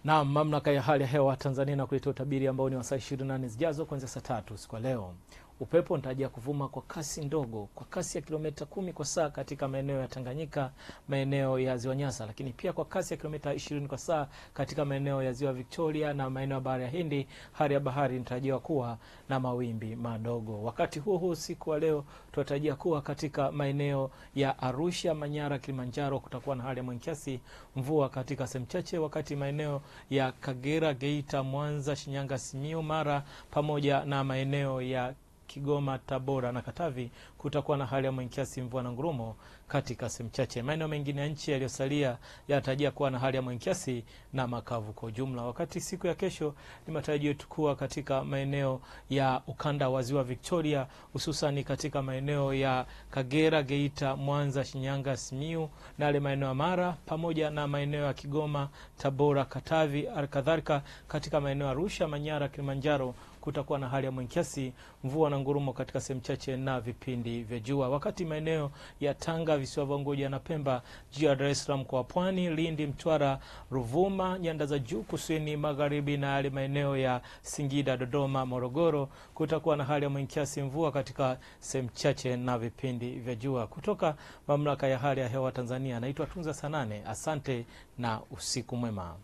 Na mamlaka ya hali ya hewa Tanzania na kuleta utabiri ambao ni wa saa 24 zijazo kuanzia saa 3 usiku wa leo. Upepo unatarajia kuvuma kwa kasi ndogo, kwa kasi ya kilomita 10 kwa saa katika maeneo ya Tanganyika, maeneo ya Ziwa Nyasa, lakini pia kwa kasi ya kilomita 20 kwa saa katika maeneo ya Ziwa Victoria na maeneo ya Bahari ya Hindi. Hali ya bahari inatarajiwa kuwa na mawimbi madogo. Wakati huo usiku wa leo tunatarajia kuwa katika maeneo ya Arusha, Manyara, Kilimanjaro kutakuwa na hali ya mawingu kiasi, mvua katika sehemu chache, wakati maeneo ya Kagera, Geita, Mwanza, Shinyanga, Simiyu, Mara pamoja na maeneo ya Kigoma, Tabora na Katavi kutakuwa na hali ya mawingu kiasi, mvua na ngurumo katika sehemu chache. Maeneo mengine ya nchi yaliyosalia yanatarajia kuwa na hali ya mawingu kiasi na makavu kwa ujumla. Wakati siku ya kesho ni matarajio tukua katika maeneo ya ukanda wa Ziwa Victoria, hususan katika maeneo ya Kagera, Geita, Mwanza, Shinyanga, Simiyu na yale maeneo ya Mara pamoja na maeneo ya Kigoma, Tabora, Katavi, kadhalika katika maeneo ya Arusha, Manyara, Kilimanjaro kutakuwa na hali ya mawingu kiasi, mvua na ngurumo katika sehemu chache na vipindi vya jua. Wakati maeneo ya Tanga, visiwa vya Unguja na Pemba, jiji la Dar es Salaam kwa Pwani, Lindi, Mtwara, Ruvuma, nyanda za juu kusini magharibi na yale maeneo ya Singida, Dodoma, Morogoro kutakuwa na hali ya mawingu kiasi, mvua katika sehemu chache na vipindi vya jua. Kutoka mamlaka ya hali ya hewa Tanzania, naitwa Tunza Sanane. Asante na usiku mwema.